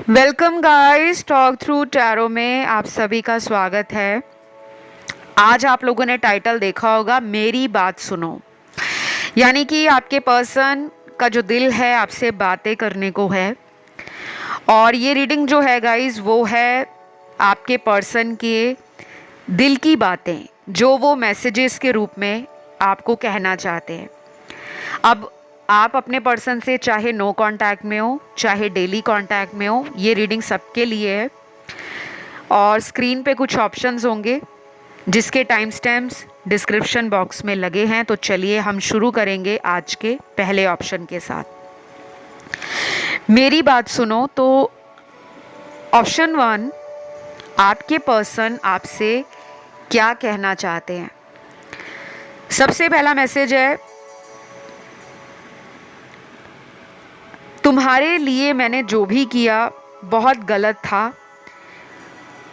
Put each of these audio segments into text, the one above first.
Welcome guys, talk through tarot में आप सभी का स्वागत है। आज आप लोगों ने टाइटल देखा होगा, मेरी बात सुनो। यानी कि आपके पर्सन का जो दिल है आपसे बातें करने को है। और ये रीडिंग जो है गाइस वो है आपके पर्सन के दिल की बातें, जो वो मैसेजेस के रूप में आपको कहना चाहते हैं। अब आप अपने पर्सन से चाहे नो कांटेक्ट में हो, चाहे डेली कांटेक्ट में हो, ये रीडिंग सबके लिए है। और स्क्रीन पे कुछ ऑप्शंस होंगे जिसके टाइम स्टैम्प्स डिस्क्रिप्शन बॉक्स में लगे हैं। तो चलिए हम शुरू करेंगे आज के पहले ऑप्शन के साथ। मेरी बात सुनो। तो ऑप्शन 1, आपके पर्सन आपसे क्या कहना चाहते हैं। सबसे पहला मैसेज है, तुम्हारे लिए मैंने जो भी किया बहुत गलत था।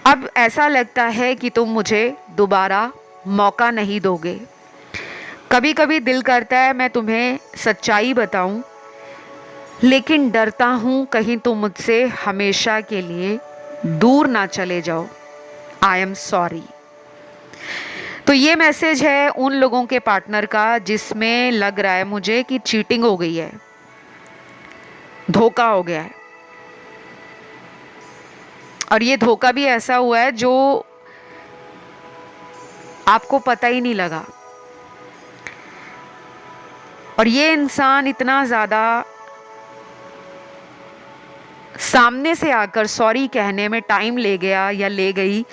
अब ऐसा लगता है कि तुम मुझे दोबारा मौका नहीं दोगे। कभी कभी दिल करता है मैं तुम्हें सच्चाई बताऊं, लेकिन डरता हूं कहीं तुम मुझसे हमेशा के लिए दूर ना चले जाओ। I am sorry. तो ये मैसेज है उन लोगों के पार्टनर का जिसमें लग रहा है मुझे कि चीटिंग हो गई है, धोखा हो गया है। और ये धोखा भी ऐसा हुआ है जो आपको पता ही नहीं लगा। और ये इंसान इतना ज़्यादा सामने से आकर सॉरी कहने में टाइम ले गया या ले गई,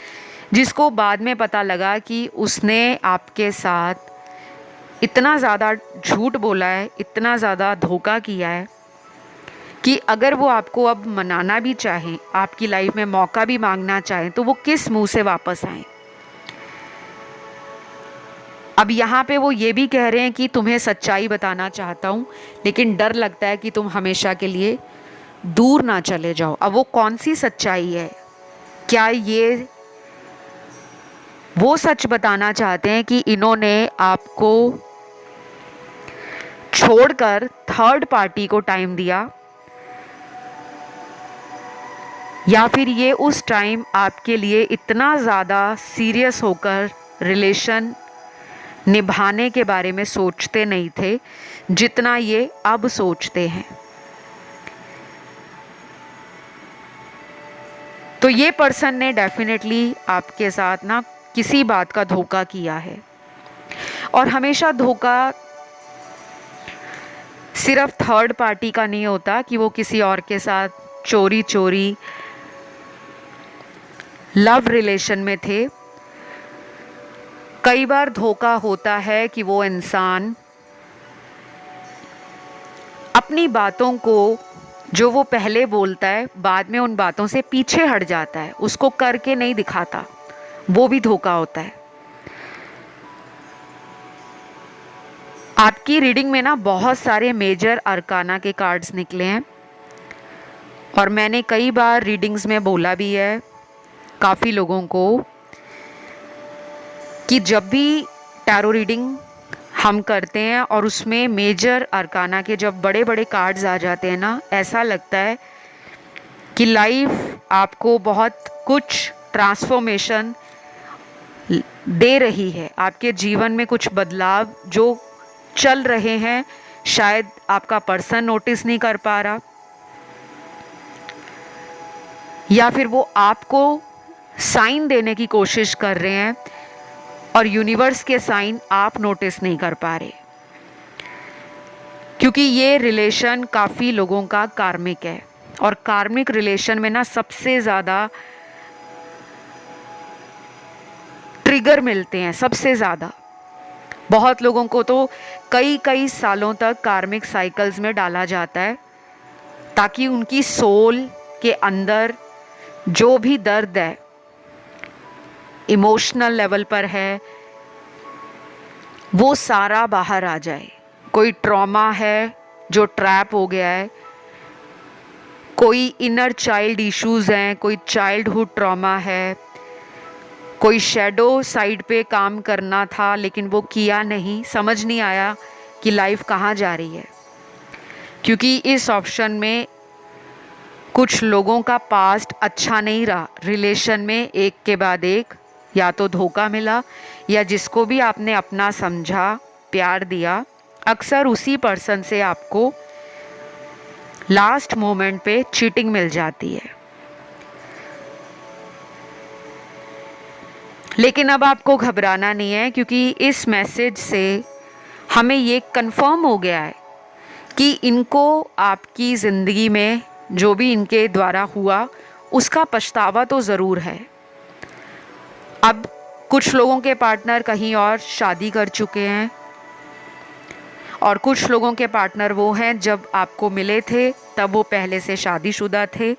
जिसको बाद में पता लगा कि उसने आपके साथ इतना ज़्यादा झूठ बोला है, इतना ज़्यादा धोखा किया है कि अगर वो आपको अब मनाना भी चाहें, आपकी लाइफ में मौका भी मांगना चाहें, तो वो किस मुंह से वापस आए। अब यहाँ पे वो ये भी कह रहे हैं कि तुम्हें सच्चाई बताना चाहता हूँ, लेकिन डर लगता है कि तुम हमेशा के लिए दूर ना चले जाओ। अब वो कौन सी सच्चाई है? क्या ये वो सच बताना चाहते हैं कि इन्होंने आपको छोड़कर थर्ड पार्टी को टाइम दिया, या फिर ये उस टाइम आपके लिए इतना ज़्यादा सीरियस होकर रिलेशन निभाने के बारे में सोचते नहीं थे जितना ये अब सोचते हैं। तो ये पर्सन ने डेफिनेटली आपके साथ ना किसी बात का धोखा किया है। और हमेशा धोखा सिर्फ थर्ड पार्टी का नहीं होता कि वो किसी और के साथ चोरी चोरी लव रिलेशन में थे। कई बार धोखा होता है कि वो इंसान अपनी बातों को जो वो पहले बोलता है बाद में उन बातों से पीछे हट जाता है, उसको करके नहीं दिखाता, वो भी धोखा होता है। आपकी रीडिंग में ना बहुत सारे मेजर अरकाना के कार्ड्स निकले हैं और मैंने कई बार रीडिंग्स में बोला भी है काफ़ी लोगों को कि जब भी टैरो रीडिंग हम करते हैं और उसमें मेजर अरकाना के जब बड़े बड़े कार्ड्स आ जाते हैं ना, ऐसा लगता है कि लाइफ आपको बहुत कुछ ट्रांसफॉर्मेशन दे रही है। आपके जीवन में कुछ बदलाव जो चल रहे हैं, शायद आपका पर्सन नोटिस नहीं कर पा रहा, या फिर वो आपको साइन देने की कोशिश कर रहे हैं और यूनिवर्स के साइन आप नोटिस नहीं कर पा रहे। क्योंकि ये रिलेशन काफ़ी लोगों का कार्मिक है और कार्मिक रिलेशन में ना सबसे ज़्यादा ट्रिगर मिलते हैं, सबसे ज़्यादा। बहुत लोगों को तो कई कई सालों तक कार्मिक साइकिल्स में डाला जाता है ताकि उनकी सोल के अंदर जो भी दर्द है, इमोशनल लेवल पर है, वो सारा बाहर आ जाए। कोई ट्रॉमा है जो ट्रैप हो गया है, कोई इनर चाइल्ड इश्यूज हैं, कोई चाइल्डहुड ट्रॉमा है, कोई शैडो साइड पे काम करना था लेकिन वो किया नहीं, समझ नहीं आया कि लाइफ कहाँ जा रही है। क्योंकि इस ऑप्शन में कुछ लोगों का पास्ट अच्छा नहीं रहा, रिलेशन में एक के बाद एक या तो धोखा मिला, या जिसको भी आपने अपना समझा, प्यार दिया, अक्सर उसी पर्सन से आपको लास्ट मोमेंट पे चीटिंग मिल जाती है। लेकिन अब आपको घबराना नहीं है, क्योंकि इस मैसेज से हमें ये कंफर्म हो गया है कि इनको आपकी ज़िंदगी में जो भी इनके द्वारा हुआ उसका पछतावा तो ज़रूर है। अब कुछ लोगों के पार्टनर कहीं और शादी कर चुके हैं, और कुछ लोगों के पार्टनर वो हैं जब आपको मिले थे तब वो पहले से शादीशुदा थे,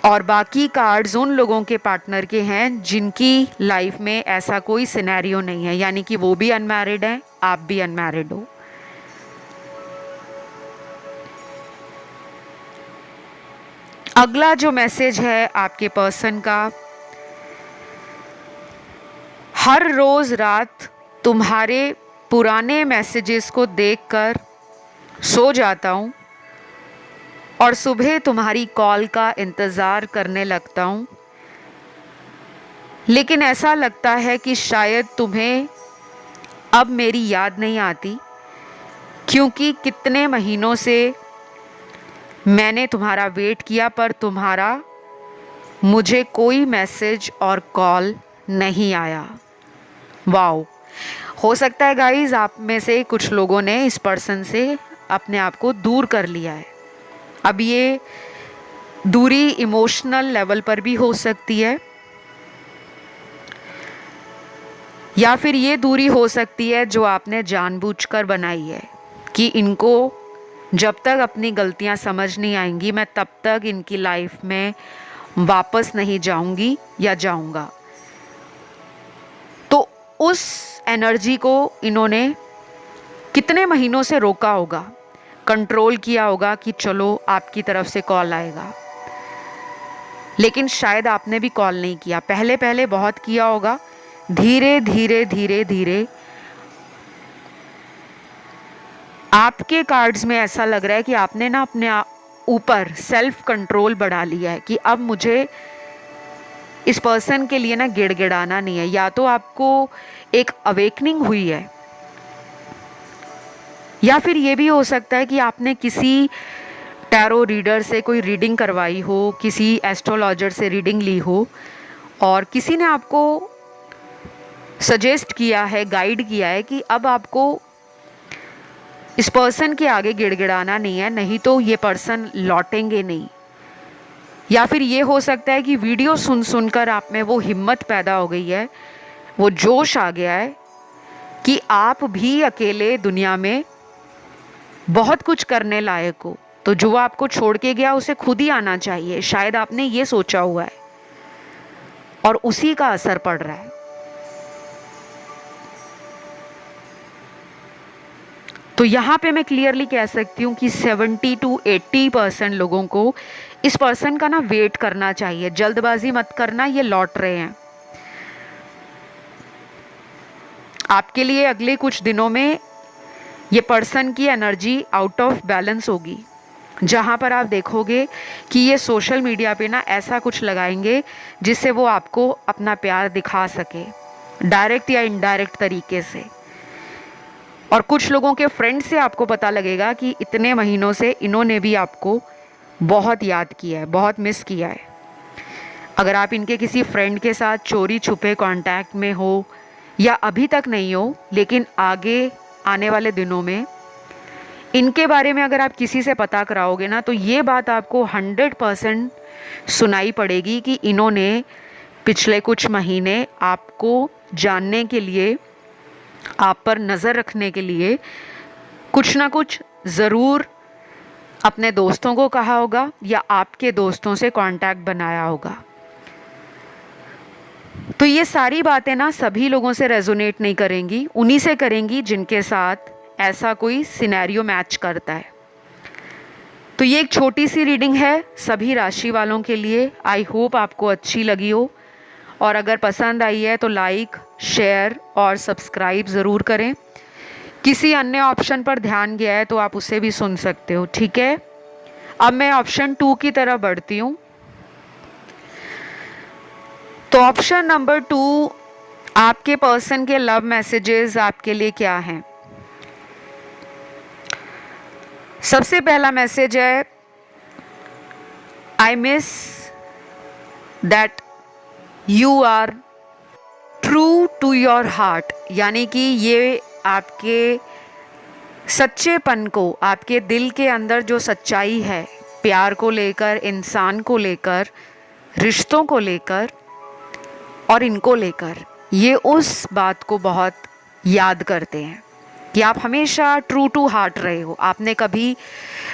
और बाकी कार्ड्स उन लोगों के पार्टनर के हैं जिनकी लाइफ में ऐसा कोई सिनेरियो नहीं है, यानी कि वो भी अनमैरिड हैं, आप भी अनमैरिड हो। अगला जो मैसेज है आपके पर्सन का, हर रोज रात तुम्हारे पुराने मैसेजेस को देखकर सो जाता हूँ और सुबह तुम्हारी कॉल का इंतज़ार करने लगता हूँ, लेकिन ऐसा लगता है कि शायद तुम्हें अब मेरी याद नहीं आती, क्योंकि कितने महीनों से मैंने तुम्हारा वेट किया पर तुम्हारा मुझे कोई मैसेज और कॉल नहीं आया। वाओ, हो सकता है गाइस आप में से कुछ लोगों ने इस पर्सन से अपने आप को दूर कर लिया है। अब ये दूरी इमोशनल लेवल पर भी हो सकती है, या फिर ये दूरी हो सकती है जो आपने जानबूझकर बनाई है कि इनको जब तक अपनी गलतियां समझ नहीं आएंगी मैं तब तक इनकी लाइफ में वापस नहीं जाऊंगी या जाऊंगा। तो उस एनर्जी को इन्होंने कितने महीनों से रोका होगा, कंट्रोल किया होगा कि चलो आपकी तरफ से कॉल आएगा, लेकिन शायद आपने भी कॉल नहीं किया। पहले पहले बहुत किया होगा, धीरे धीरे धीरे धीरे आपके कार्ड्स में ऐसा लग रहा है कि आपने ना अपने ऊपर सेल्फ कंट्रोल बढ़ा लिया है कि अब मुझे इस पर्सन के लिए ना गिड़गिड़ाना नहीं है। या तो आपको एक अवेकनिंग हुई है, या फिर ये भी हो सकता है कि आपने किसी टैरो रीडर से कोई रीडिंग करवाई हो, किसी एस्ट्रोलॉजर से रीडिंग ली हो, और किसी ने आपको सजेस्ट किया है, गाइड किया है कि अब आपको इस पर्सन के आगे गिड़गिड़ाना नहीं है, नहीं तो ये पर्सन लौटेंगे नहीं। या फिर ये हो सकता है कि वीडियो सुन सुनकर आप में वो हिम्मत पैदा हो गई है, वो जोश आ गया है कि आप भी अकेले दुनिया में बहुत कुछ करने लायक हो, तो जो आपको छोड़ के गया उसे खुद ही आना चाहिए। शायद आपने ये सोचा हुआ है और उसी का असर पड़ रहा है। तो यहाँ पे मैं क्लियरली कह सकती हूँ कि 70 to 80% लोगों को इस पर्सन का ना वेट करना चाहिए। जल्दबाजी मत करना, ये लौट रहे हैं आपके लिए। अगले कुछ दिनों में ये पर्सन की एनर्जी आउट ऑफ बैलेंस होगी, जहाँ पर आप देखोगे कि ये सोशल मीडिया पे ना ऐसा कुछ लगाएंगे जिससे वो आपको अपना प्यार दिखा सके, डायरेक्ट या इनडायरेक्ट तरीके से। और कुछ लोगों के फ्रेंड से आपको पता लगेगा कि इतने महीनों से इन्होंने भी आपको बहुत याद किया है, बहुत मिस किया है। अगर आप इनके किसी फ्रेंड के साथ चोरी छुपे कांटेक्ट में हो, या अभी तक नहीं हो लेकिन आगे आने वाले दिनों में इनके बारे में अगर आप किसी से पता कराओगे ना, तो ये बात आपको 100% सुनाई पड़ेगी कि इन्होंने पिछले कुछ महीने आपको जानने के लिए, आप पर नज़र रखने के लिए कुछ ना कुछ ज़रूर अपने दोस्तों को कहा होगा या आपके दोस्तों से कांटेक्ट बनाया होगा। तो ये सारी बातें ना सभी लोगों से रेजोनेट नहीं करेंगी, उन्हीं से करेंगी जिनके साथ ऐसा कोई सिनेरियो मैच करता है। तो ये एक छोटी सी रीडिंग है सभी राशि वालों के लिए। आई होप आपको अच्छी लगी हो, और अगर पसंद आई है तो लाइक, शेयर और सब्सक्राइब ज़रूर करें, किसी अन्य ऑप्शन पर ध्यान गया है तो आप उसे भी सुन सकते हो, ठीक है। अब मैं ऑप्शन 2 की तरफ बढ़ती हूँ। तो ऑप्शन नंबर 2, आपके पर्सन के लव मैसेजेस आपके लिए क्या हैं। सबसे पहला मैसेज है, I miss that you are true to your heart, यानी कि ये आपके सच्चेपन को, आपके दिल के अंदर जो सच्चाई है प्यार को लेकर, इंसान को लेकर, रिश्तों को लेकर और इनको लेकर, ये उस बात को बहुत याद करते हैं कि आप हमेशा ट्रू टू हार्ट रहे हो। आपने कभी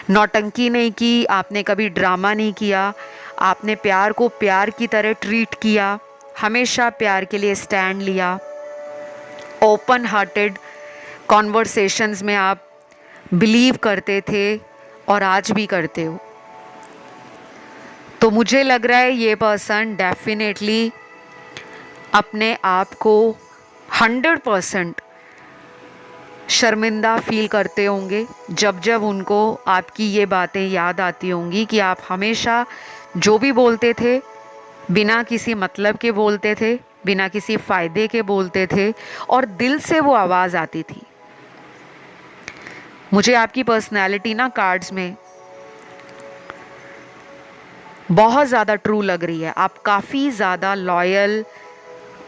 नौटंकी नहीं की, आपने कभी ड्रामा नहीं किया, आपने प्यार को प्यार की तरह ट्रीट किया, हमेशा प्यार के लिए स्टैंड लिया। ओपन हार्टेड कॉन्वर्सेशंस में आप बिलीव करते थे और आज भी करते हो। तो मुझे लग रहा है ये पर्सन डेफिनेटली अपने आप को 100% शर्मिंदा फील करते होंगे जब जब उनको आपकी ये बातें याद आती होंगी कि आप हमेशा जो भी बोलते थे बिना किसी मतलब के बोलते थे, बिना किसी फ़ायदे के बोलते थे और दिल से वो आवाज़ आती थी। मुझे आपकी पर्सनैलिटी ना कार्ड्स में बहुत ज़्यादा ट्रू लग रही है। आप काफ़ी ज़्यादा लॉयल,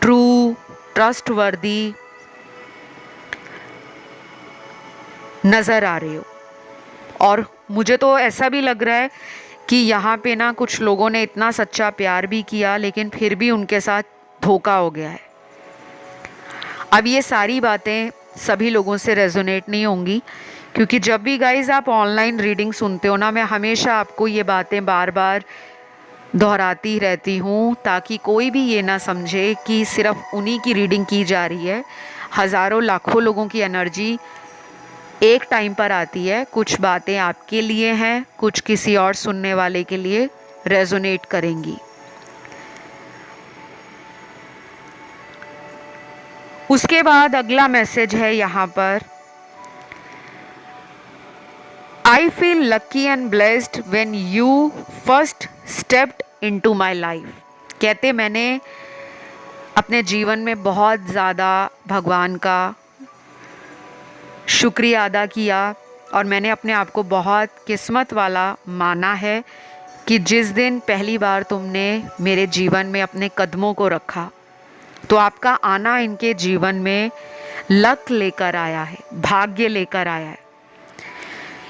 ट्रू, ट्रस्टवर्दी नज़र आ रहे हो। और मुझे तो ऐसा भी लग रहा है कि यहाँ पे ना कुछ लोगों ने इतना सच्चा प्यार भी किया लेकिन फिर भी उनके साथ धोखा हो गया है। अब ये सारी बातें सभी लोगों से रेजोनेट नहीं होंगी, क्योंकि जब भी गाइज आप ऑनलाइन रीडिंग सुनते हो ना, मैं हमेशा आपको ये बातें बार बार दोहराती रहती हूँ ताकि कोई भी ये ना समझे कि सिर्फ उन्हीं की रीडिंग की जा रही है। हज़ारों लाखों लोगों की एनर्जी एक टाइम पर आती है। कुछ बातें आपके लिए हैं, कुछ किसी और सुनने वाले के लिए रेजोनेट करेंगी। उसके बाद अगला मैसेज है यहाँ पर, I feel lucky and blessed when you first stepped into my life. कहते मैंने अपने जीवन में बहुत ज़्यादा भगवान का शुक्रिया अदा किया और मैंने अपने आप को बहुत किस्मत वाला माना है कि जिस दिन पहली बार तुमने मेरे जीवन में अपने कदमों को रखा। तो आपका आना इनके जीवन में लक लेकर आया है, भाग्य लेकर आया है।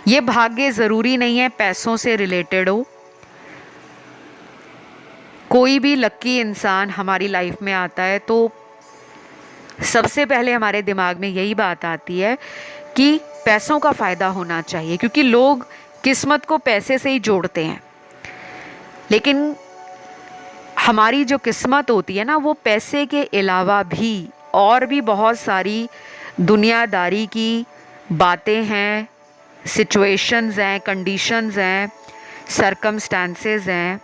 ये भाग्य ज़रूरी नहीं है पैसों से रिलेटेड हो। कोई भी लकी इंसान हमारी लाइफ में आता है तो सबसे पहले हमारे दिमाग में यही बात आती है कि पैसों का फ़ायदा होना चाहिए, क्योंकि लोग किस्मत को पैसे से ही जोड़ते हैं। लेकिन हमारी जो किस्मत होती है ना, वो पैसे के अलावा भी और भी बहुत सारी दुनियादारी की बातें हैं, सिचुएशंस हैं, कंडीशंस हैं, सर्कमस्टेंसेस हैं,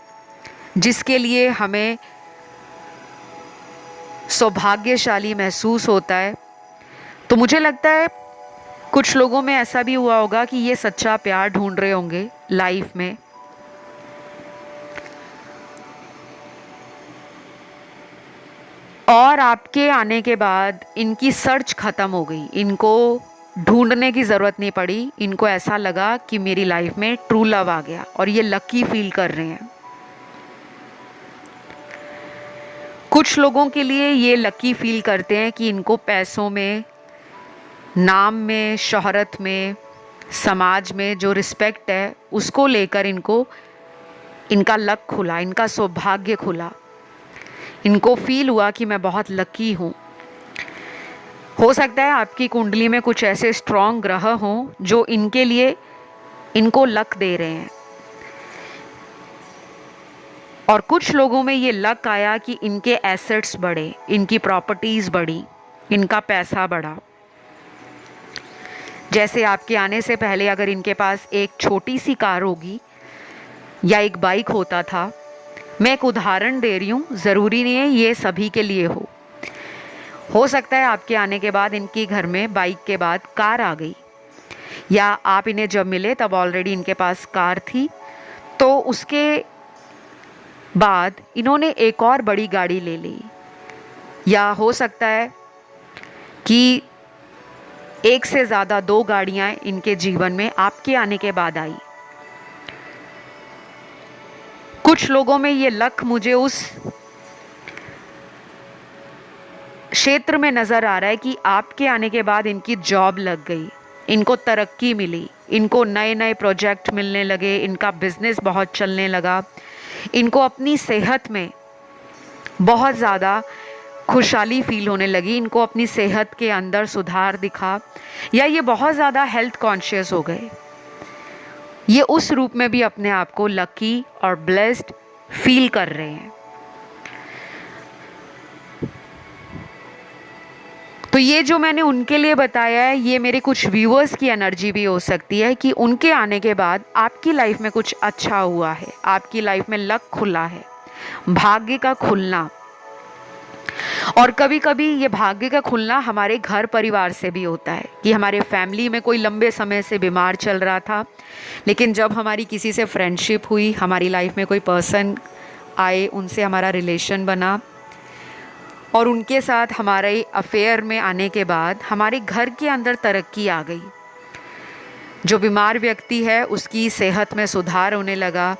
जिसके लिए हमें सौभाग्यशाली महसूस होता है। तो मुझे लगता है कुछ लोगों में ऐसा भी हुआ होगा कि ये सच्चा प्यार ढूंढ रहे होंगे लाइफ में, और आपके आने के बाद इनकी सर्च ख़त्म हो गई, इनको ढूंढने की ज़रूरत नहीं पड़ी। इनको ऐसा लगा कि मेरी लाइफ में ट्रू लव आ गया और ये लकी फील कर रहे हैं। कुछ लोगों के लिए ये लकी फील करते हैं कि इनको पैसों में, नाम में, शोहरत में, समाज में जो रिस्पेक्ट है उसको लेकर इनका लक खुला, इनका सौभाग्य खुला। इनको फील हुआ कि मैं बहुत लकी हूँ। हो सकता है आपकी कुंडली में कुछ ऐसे स्ट्रॉन्ग ग्रह हों जो इनके लिए इनको लक दे रहे हैं, और कुछ लोगों में ये लक आया कि इनके एसेट्स बढ़े, इनकी प्रॉपर्टीज़ बढ़ी, इनका पैसा बढ़ा। जैसे आपके आने से पहले अगर इनके पास एक छोटी सी कार होगी या एक बाइक होता था, मैं एक उदाहरण दे रही हूँ, ज़रूरी नहीं है ये सभी के लिए हो। हो सकता है आपके आने के बाद इनके घर में बाइक के बाद कार आ गई, या आप इन्हें जब मिले तब ऑलरेडी इनके पास कार थी, तो उसके बाद इन्होंने एक और बड़ी गाड़ी ले ली। या हो सकता है कि एक से ज़्यादा 2 गाड़ियाँ इनके जीवन में आपके आने के बाद आई। कुछ लोगों में ये लक मुझे उस क्षेत्र में नज़र आ रहा है कि आपके आने के बाद इनकी जॉब लग गई, इनको तरक्की मिली, इनको नए नए प्रोजेक्ट मिलने लगे, इनका बिजनेस बहुत चलने लगा, इनको अपनी सेहत में बहुत ज़्यादा खुशहाली फील होने लगी, इनको अपनी सेहत के अंदर सुधार दिखा, या ये बहुत ज़्यादा हेल्थ कॉन्शियस हो गए। ये उस रूप में भी अपने आप को लकी और ब्लेस्ड फील कर रहे हैं। तो ये जो मैंने उनके लिए बताया है, ये मेरे कुछ व्यूअर्स की एनर्जी भी हो सकती है कि उनके आने के बाद आपकी लाइफ में कुछ अच्छा हुआ है, आपकी लाइफ में लक खुला है, भाग्य का खुलना। और कभी कभी ये भाग्य का खुलना हमारे घर परिवार से भी होता है कि हमारे फैमिली में कोई लंबे समय से बीमार चल रहा था, लेकिन जब हमारी किसी से फ्रेंडशिप हुई, हमारी लाइफ में कोई पर्सन आए, उनसे हमारा रिलेशन बना, और उनके साथ हमारे अफेयर में आने के बाद हमारे घर के अंदर तरक्की आ गई। जो बीमार व्यक्ति है उसकी सेहत में सुधार होने लगा,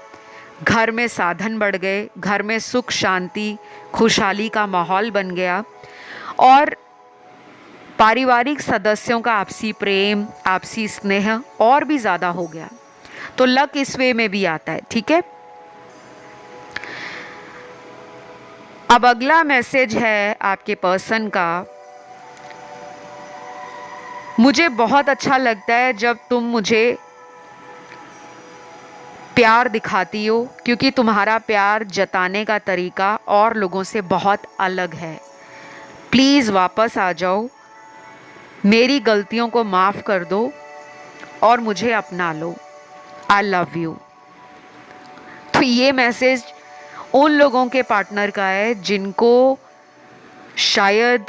घर में साधन बढ़ गए, घर में सुख शांति खुशहाली का माहौल बन गया, और पारिवारिक सदस्यों का आपसी प्रेम, आपसी स्नेह और भी ज़्यादा हो गया। तो लक इस वे में भी आता है, ठीक है। अब अगला मैसेज है आपके पर्सन का। मुझे बहुत अच्छा लगता है जब तुम मुझे प्यार दिखाती हो, क्योंकि तुम्हारा प्यार जताने का तरीका और लोगों से बहुत अलग है। प्लीज़ वापस आ जाओ, मेरी गलतियों को माफ़ कर दो और मुझे अपना लो। I love you. तो ये मैसेज उन लोगों के पार्टनर का है जिनको शायद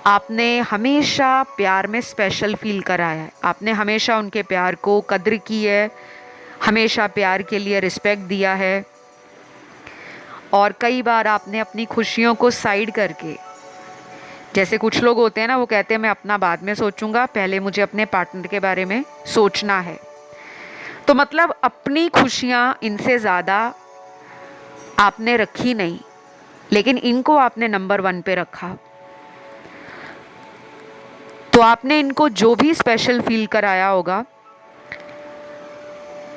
आपने हमेशा प्यार में स्पेशल फील कराया है, आपने हमेशा उनके प्यार को कद्र की है, हमेशा प्यार के लिए रिस्पेक्ट दिया है, और कई बार आपने अपनी खुशियों को साइड करके, जैसे कुछ लोग होते हैं ना, वो कहते हैं मैं अपना बाद में सोचूंगा, पहले मुझे अपने पार्टनर के बारे में सोचना है। तो मतलब अपनी खुशियाँ इनसे ज़्यादा आपने रखी नहीं, लेकिन इनको आपने नंबर 1 पे रखा। तो आपने इनको जो भी स्पेशल फील कराया होगा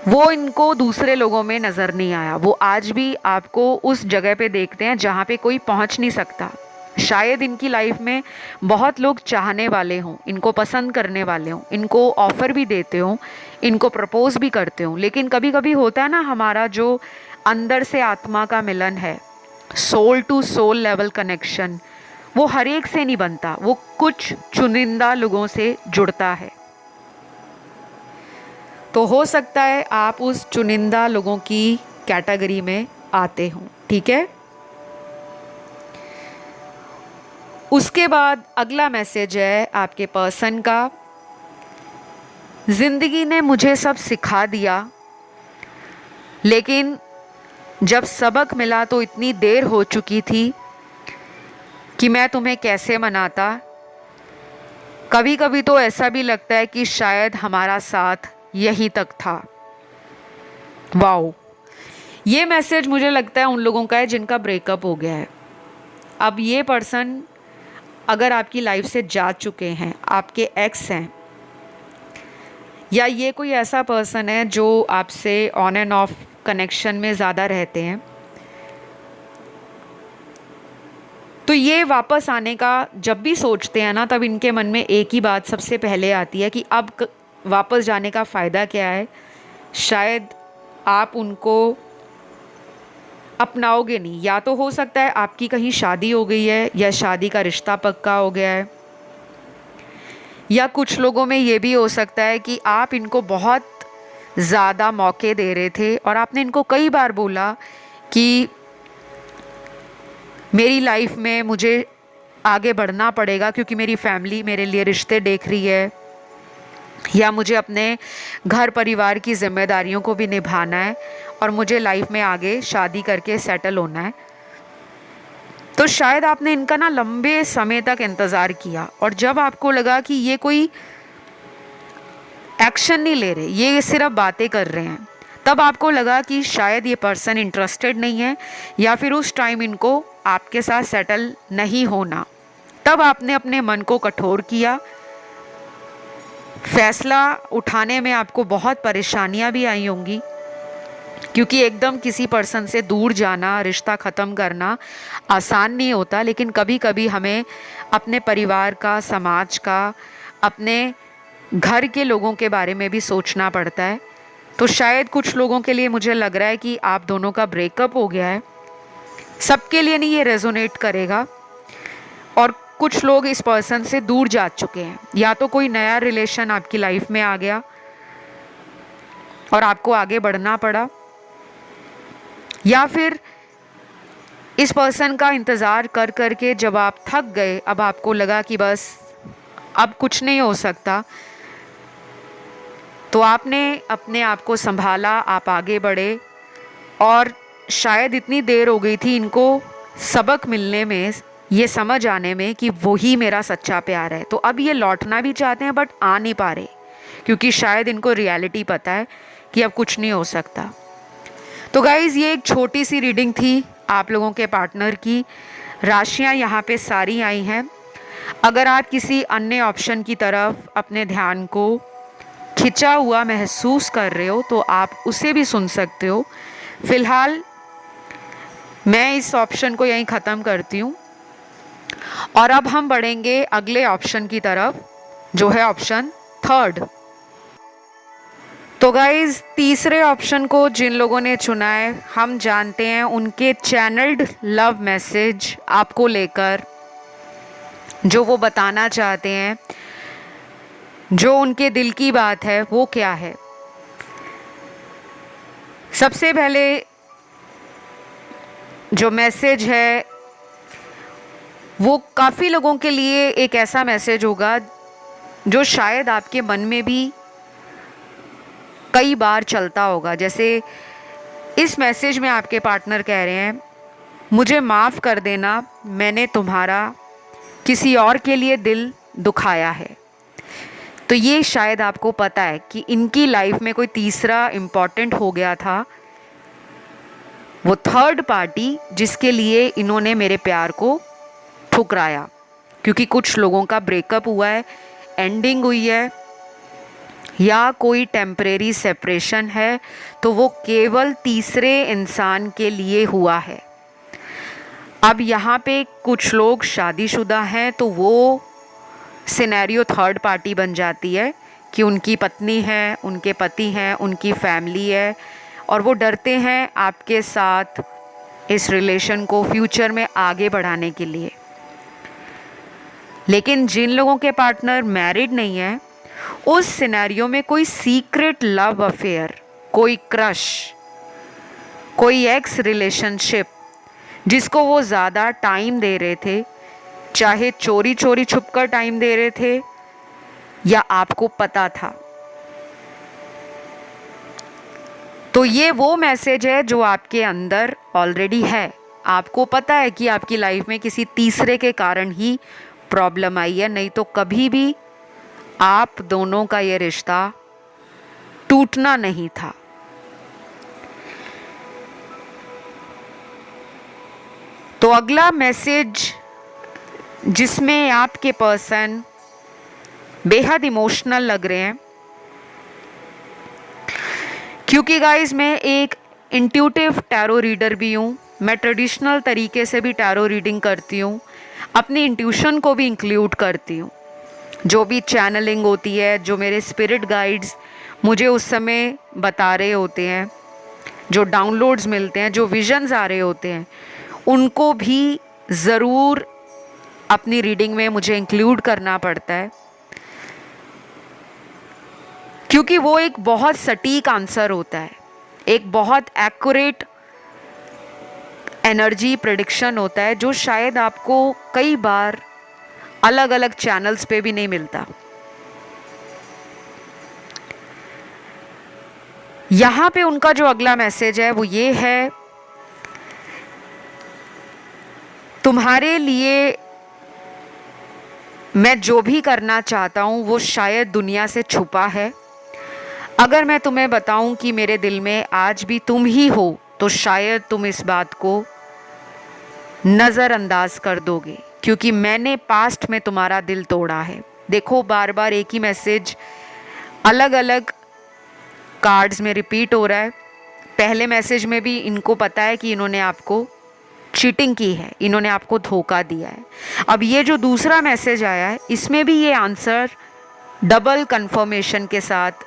वो इनको दूसरे लोगों में नज़र नहीं आया। वो आज भी आपको उस जगह पे देखते हैं जहाँ पे कोई पहुँच नहीं सकता। शायद इनकी लाइफ में बहुत लोग चाहने वाले हों, इनको पसंद करने वाले हों, इनको ऑफ़र भी देते हों, इनको प्रपोज भी करते हों, लेकिन कभी कभी होता है ना, हमारा जो अंदर से आत्मा का मिलन है, soul to soul level connection, वो हर एक से नहीं बनता, वो कुछ चुनिंदा लोगों से जुड़ता है। तो हो सकता है आप उस चुनिंदा लोगों की कैटेगरी में आते हों, ठीक है। उसके बाद अगला मैसेज है आपके पर्सन का। ज़िंदगी ने मुझे सब सिखा दिया, लेकिन जब सबक मिला तो इतनी देर हो चुकी थी कि मैं तुम्हें कैसे मनाता। कभी कभी तो ऐसा भी लगता है कि शायद हमारा साथ यहीं तक था। वाओ, ये मैसेज मुझे लगता है उन लोगों का है जिनका ब्रेकअप हो गया है। अब ये पर्सन अगर आपकी लाइफ से जा चुके हैं, आपके एक्स हैं, या ये कोई ऐसा पर्सन है जो आपसे ऑन एंड ऑफ कनेक्शन में ज़्यादा रहते हैं, तो ये वापस आने का जब भी सोचते हैं ना, तब इनके मन में एक ही बात सबसे पहले आती है कि अब वापस जाने का फ़ायदा क्या है। शायद आप उनको अपनाओगे नहीं, या तो हो सकता है आपकी कहीं शादी हो गई है या शादी का रिश्ता पक्का हो गया है, या कुछ लोगों में ये भी हो सकता है कि आप इनको बहुत ज़्यादा मौके दे रहे थे और आपने इनको कई बार बोला कि मेरी लाइफ में मुझे आगे बढ़ना पड़ेगा क्योंकि मेरी फैमिली मेरे लिए रिश्ते देख रही है, या मुझे अपने घर परिवार की जिम्मेदारियों को भी निभाना है और मुझे लाइफ में आगे शादी करके सेटल होना है। तो शायद आपने इनका ना लंबे समय तक इंतज़ार किया, और जब आपको लगा कि ये कोई एक्शन नहीं ले रहे, ये सिर्फ बातें कर रहे हैं, तब आपको लगा कि शायद ये पर्सन इंटरेस्टेड नहीं है, या फिर उस टाइम इनको आपके साथ सेटल नहीं होना। तब आपने अपने मन को कठोर किया। फैसला उठाने में आपको बहुत परेशानियां भी आई होंगी, क्योंकि एकदम किसी पर्सन से दूर जाना, रिश्ता ख़त्म करना आसान नहीं होता। लेकिन कभी कभी हमें अपने परिवार का, समाज का, अपने घर के लोगों के बारे में भी सोचना पड़ता है। तो शायद कुछ लोगों के लिए मुझे लग रहा है कि आप दोनों का ब्रेकअप हो गया है। सबके लिए नहीं ये रेजोनेट करेगा, और कुछ लोग इस पर्सन से दूर जा चुके हैं। या तो कोई नया रिलेशन आपकी लाइफ में आ गया और आपको आगे बढ़ना पड़ा, या फिर इस पर्सन का इंतज़ार कर कर के जब आप थक गए, अब आपको लगा कि बस अब कुछ नहीं हो सकता, तो आपने अपने आप को संभाला, आप आगे बढ़े। और शायद इतनी देर हो गई थी इनको सबक मिलने में, ये समझ आने में कि वही मेरा सच्चा प्यार है। तो अब ये लौटना भी चाहते हैं बट आ नहीं पा रहे, क्योंकि शायद इनको रियलिटी पता है कि अब कुछ नहीं हो सकता। तो गाइज़, ये एक छोटी सी रीडिंग थी आप लोगों के पार्टनर की। राशियाँ यहाँ पे सारी आई हैं। अगर आप किसी अन्य ऑप्शन की तरफ अपने ध्यान को खिंचा हुआ महसूस कर रहे हो तो आप उसे भी सुन सकते हो। फिलहाल मैं इस ऑप्शन को यहीं ख़त्म करती हूँ, और अब हम बढ़ेंगे अगले ऑप्शन की तरफ, जो है ऑप्शन थर्ड। तो गाइज़, तीसरे ऑप्शन को जिन लोगों ने चुना है, हम जानते हैं उनके चैनल्ड लव मैसेज आपको लेकर, जो वो बताना चाहते हैं, जो उनके दिल की बात है, वो क्या है। सबसे पहले जो मैसेज है वो काफ़ी लोगों के लिए एक ऐसा मैसेज होगा जो शायद आपके मन में भी कई बार चलता होगा। जैसे इस मैसेज में आपके पार्टनर कह रहे हैं, मुझे माफ़ कर देना, मैंने तुम्हारा किसी और के लिए दिल दुखाया है। तो ये शायद आपको पता है कि इनकी लाइफ में कोई तीसरा इम्पॉर्टेंट हो गया था, वो थर्ड पार्टी, जिसके लिए इन्होंने मेरे प्यार को ठुकराया। क्योंकि कुछ लोगों का ब्रेकअप हुआ है, एंडिंग हुई है, या कोई टेम्परेरी सेपरेशन है, तो वो केवल तीसरे इंसान के लिए हुआ है। अब यहाँ पे कुछ लोग शादीशुदा हैं, तो वो सिनेरियो थर्ड पार्टी बन जाती है कि उनकी पत्नी है, उनके पति हैं, उनकी फैमिली है, और वो डरते हैं आपके साथ इस रिलेशन को फ्यूचर में आगे बढ़ाने के लिए। लेकिन जिन लोगों के पार्टनर मैरिड नहीं है, उस सिनेरियो में कोई सीक्रेट लव अफेयर, कोई क्रश, कोई एक्स रिलेशनशिप जिसको वो ज़्यादा टाइम दे रहे थे, चाहे चोरी चोरी छुपकर टाइम दे रहे थे या आपको पता था, तो ये वो मैसेज है जो आपके अंदर ऑलरेडी है। आपको पता है कि आपकी लाइफ में किसी तीसरे के कारण ही प्रॉब्लम आई है, नहीं तो कभी भी आप दोनों का ये रिश्ता टूटना नहीं था। तो अगला मैसेज जिसमें आपके पर्सन बेहद इमोशनल लग रहे हैं, क्योंकि गाइस मैं एक इंट्यूटिव टैरो रीडर भी हूँ, मैं ट्रेडिशनल तरीके से भी टैरो रीडिंग करती हूँ, अपनी इंट्यूशन को भी इंक्लूड करती हूँ। जो भी चैनलिंग होती है, जो मेरे स्पिरिट गाइड्स मुझे उस समय बता रहे होते हैं, जो डाउनलोड्स मिलते हैं, जो विजन्स आ रहे होते हैं, उनको भी ज़रूर अपनी रीडिंग में मुझे इंक्लूड करना पड़ता है, क्योंकि वो एक बहुत सटीक आंसर होता है, एक बहुत एक्यूरेट एनर्जी प्रेडिक्शन होता है, जो शायद आपको कई बार अलग अलग चैनल्स पे भी नहीं मिलता। यहां पे उनका जो अगला मैसेज है वो ये है, तुम्हारे लिए मैं जो भी करना चाहता हूं वो शायद दुनिया से छुपा है। अगर मैं तुम्हें बताऊं कि मेरे दिल में आज भी तुम ही हो तो शायद तुम इस बात को नज़रअंदाज कर दोगे, क्योंकि मैंने पास्ट में तुम्हारा दिल तोड़ा है। देखो, बार बार एक ही मैसेज अलग अलग कार्ड्स में रिपीट हो रहा है। पहले मैसेज में भी इनको पता है कि इन्होंने आपको चीटिंग की है, इन्होंने आपको धोखा दिया है। अब ये जो दूसरा मैसेज आया है इसमें भी ये आंसर डबल कंफर्मेशन के साथ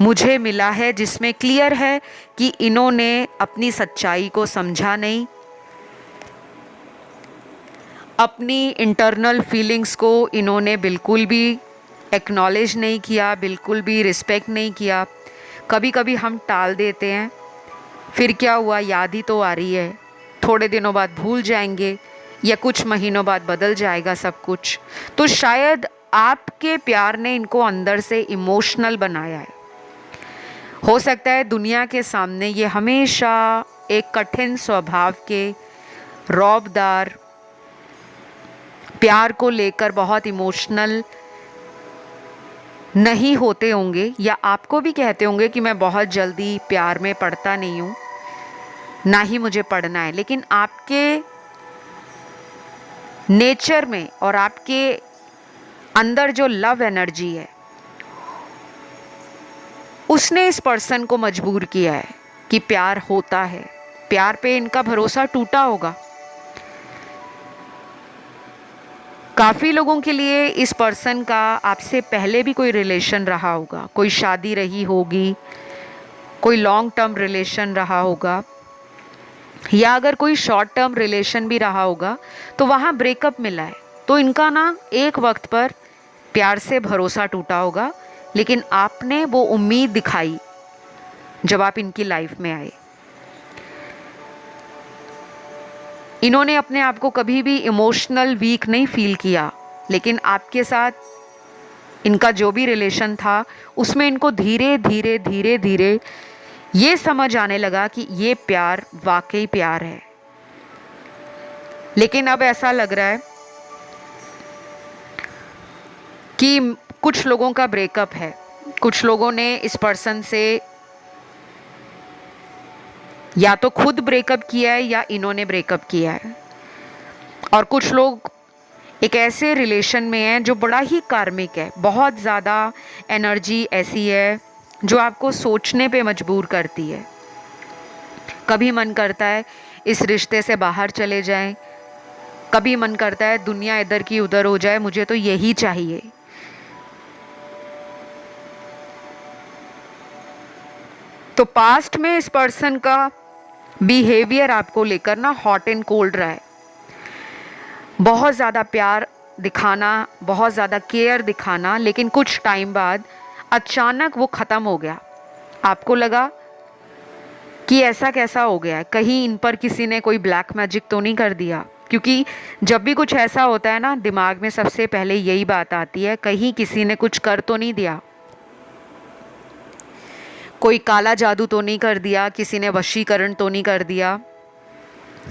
मुझे मिला है, जिसमें क्लियर है कि इन्होंने अपनी सच्चाई को समझा नहीं, अपनी इंटरनल फीलिंग्स को इन्होंने बिल्कुल भी एक्नॉलेज नहीं किया, बिल्कुल भी रिस्पेक्ट नहीं किया। कभी कभी हम टाल देते हैं, फिर क्या हुआ, याद ही तो आ रही है, थोड़े दिनों बाद भूल जाएंगे या कुछ महीनों बाद बदल जाएगा सब कुछ। तो शायद आपके प्यार ने इनको अंदर से इमोशनल बनाया है। हो सकता है दुनिया के सामने ये हमेशा एक कठिन स्वभाव के, रौबदार, प्यार को लेकर बहुत इमोशनल नहीं होते होंगे, या आपको भी कहते होंगे कि मैं बहुत जल्दी प्यार में पड़ता नहीं हूँ, ना ही मुझे पढ़ना है। लेकिन आपके नेचर में और आपके अंदर जो लव एनर्जी है उसने इस पर्सन को मजबूर किया है कि प्यार होता है। प्यार पे इनका भरोसा टूटा होगा। काफ़ी लोगों के लिए इस पर्सन का आपसे पहले भी कोई रिलेशन रहा होगा, कोई शादी रही होगी, कोई लॉन्ग टर्म रिलेशन रहा होगा, या अगर कोई शॉर्ट टर्म रिलेशन भी रहा होगा तो वहाँ ब्रेकअप मिला है। तो इनका ना एक वक्त पर प्यार से भरोसा टूटा होगा, लेकिन आपने वो उम्मीद दिखाई जब आप इनकी लाइफ में आए। इन्होंने अपने आप को कभी भी इमोशनल वीक नहीं फील किया, लेकिन आपके साथ इनका जो भी रिलेशन था उसमें इनको धीरे धीरे धीरे धीरे ये समझ आने लगा कि ये प्यार वाकई प्यार है। लेकिन अब ऐसा लग रहा है कि कुछ लोगों का ब्रेकअप है, कुछ लोगों ने इस पर्सन से या तो खुद ब्रेकअप किया है या इन्होंने ब्रेकअप किया है, और कुछ लोग एक ऐसे रिलेशन में हैं जो बड़ा ही कार्मिक है। बहुत ज़्यादा एनर्जी ऐसी है जो आपको सोचने पे मजबूर करती है। कभी मन करता है इस रिश्ते से बाहर चले जाएं, कभी मन करता है दुनिया इधर की उधर हो जाए, मुझे तो यही चाहिए। तो पास्ट में इस पर्सन का बिहेवियर आपको लेकर ना हॉट एंड कोल्ड रहा है। बहुत ज़्यादा प्यार दिखाना, बहुत ज़्यादा केयर दिखाना, लेकिन कुछ टाइम बाद अचानक वो ख़त्म हो गया। आपको लगा कि ऐसा कैसा हो गया है, कहीं इन पर किसी ने कोई ब्लैक मैजिक तो नहीं कर दिया। क्योंकि जब भी कुछ ऐसा होता है ना, दिमाग में सबसे पहले यही बात आती है, कहीं किसी ने कुछ कर तो नहीं दिया, कोई काला जादू तो नहीं कर दिया, किसी ने वशीकरण तो नहीं कर दिया,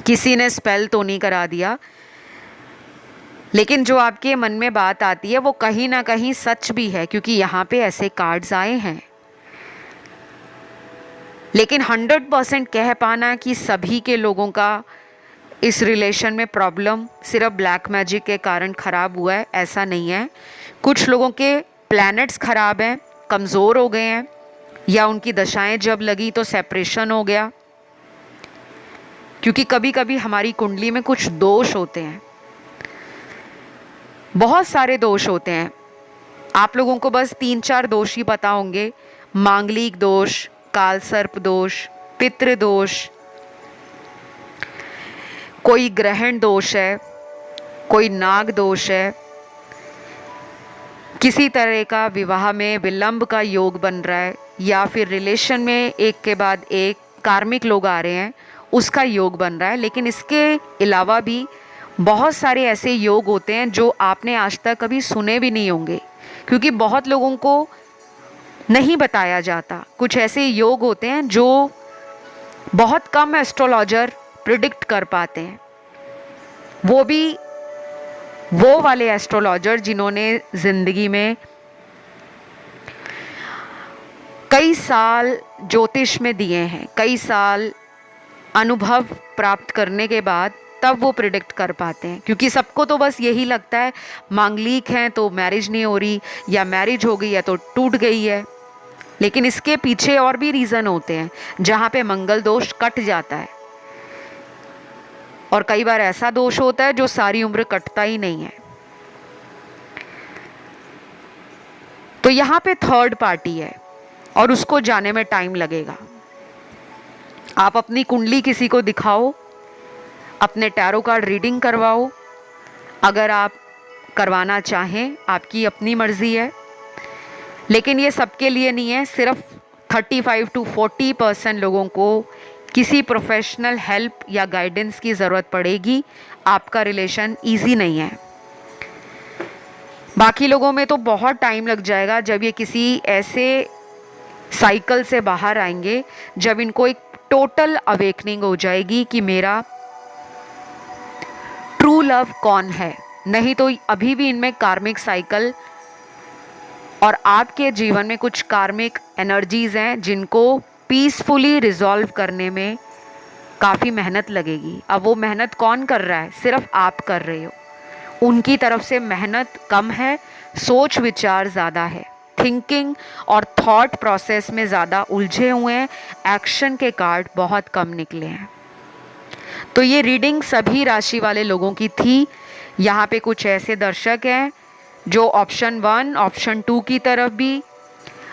किसी ने स्पेल तो नहीं करा दिया। लेकिन जो आपके मन में बात आती है वो कहीं ना कहीं सच भी है, क्योंकि यहाँ पे ऐसे कार्ड्स आए हैं। लेकिन 100% कह पाना कि सभी के लोगों का इस रिलेशन में प्रॉब्लम सिर्फ ब्लैक मैजिक के कारण ख़राब हुआ है, ऐसा नहीं है। कुछ लोगों के प्लैनेट्स ख़राब हैं, कमज़ोर हो गए हैं, या उनकी दशाएं जब लगी तो सेपरेशन हो गया। क्योंकि कभी कभी हमारी कुंडली में कुछ दोष होते हैं, बहुत सारे दोष होते हैं। आप लोगों को बस 3-4 दोष ही पता होंगे। मांगलिक दोष, काल सर्प दोष, पितृ दोष, कोई ग्रहण दोष है, कोई नाग दोष है, किसी तरह का विवाह में विलंब का योग बन रहा है, या फिर रिलेशन में एक के बाद एक कार्मिक लोग आ रहे हैं उसका योग बन रहा है। लेकिन इसके अलावा भी बहुत सारे ऐसे योग होते हैं जो आपने आज तक कभी सुने भी नहीं होंगे, क्योंकि बहुत लोगों को नहीं बताया जाता। कुछ ऐसे योग होते हैं जो बहुत कम एस्ट्रोलॉजर प्रिडिक्ट कर पाते हैं, वो भी वो वाले एस्ट्रोलॉजर जिन्होंने जिंदगी में कई साल ज्योतिष में दिए हैं, कई साल अनुभव प्राप्त करने के बाद तब वो प्रिडिक्ट कर पाते हैं। क्योंकि सबको तो बस यही लगता है मांगलिक हैं तो मैरिज नहीं हो रही, या मैरिज हो गई है तो टूट गई है। लेकिन इसके पीछे और भी रीज़न होते हैं जहाँ पे मंगल दोष कट जाता है, और कई बार ऐसा दोष होता है जो सारी उम्र कटता ही नहीं है। तो यहाँ पे थर्ड पार्टी है और उसको जाने में टाइम लगेगा। आप अपनी कुंडली किसी को दिखाओ, अपने टैरो कार्ड रीडिंग करवाओ, अगर आप करवाना चाहें, आपकी अपनी मर्जी है। लेकिन ये सबके लिए नहीं है, सिर्फ 35 to 40% लोगों को किसी प्रोफेशनल हेल्प या गाइडेंस की ज़रूरत पड़ेगी। आपका रिलेशन ईजी नहीं है। बाकी लोगों में तो बहुत टाइम लग जाएगा जब ये किसी ऐसे साइकिल से बाहर आएंगे जब इनको एक टोटल अवेकनिंग हो जाएगी कि मेरा ट्रू लव कौन है। नहीं तो अभी भी इनमें कार्मिक साइकिल और आपके जीवन में कुछ कार्मिक एनर्जीज हैं जिनको पीसफुली रिजॉल्व करने में काफ़ी मेहनत लगेगी। अब वो मेहनत कौन कर रहा है? सिर्फ आप कर रहे हो। उनकी तरफ से मेहनत कम है, सोच विचार ज़्यादा है, थिंकिंग और थॉट प्रोसेस में ज़्यादा उलझे हुए हैं। एक्शन के कार्ड बहुत कम निकले हैं। तो ये रीडिंग सभी राशि वाले लोगों की थी। यहाँ पे कुछ ऐसे दर्शक हैं जो ऑप्शन 1, ऑप्शन 2 की तरफ भी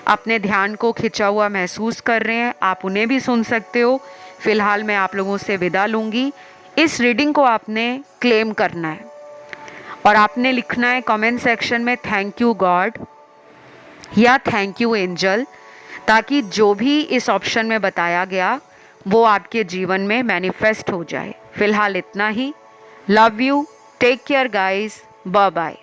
अपने ध्यान को खिंचा हुआ महसूस कर रहे हैं। आप उन्हें भी सुन सकते हो। फिलहाल मैं आप लोगों से विदा लूँगी। इस रीडिंग को आपने क्लेम करना है और आपने लिखना है कमेंट सेक्शन में थैंक यू गॉड या थैंक यू एंजल, ताकि जो भी इस ऑप्शन में बताया गया वो आपके जीवन में मैनिफेस्ट हो जाए। फिलहाल इतना ही। Love you, take care guys, bye bye.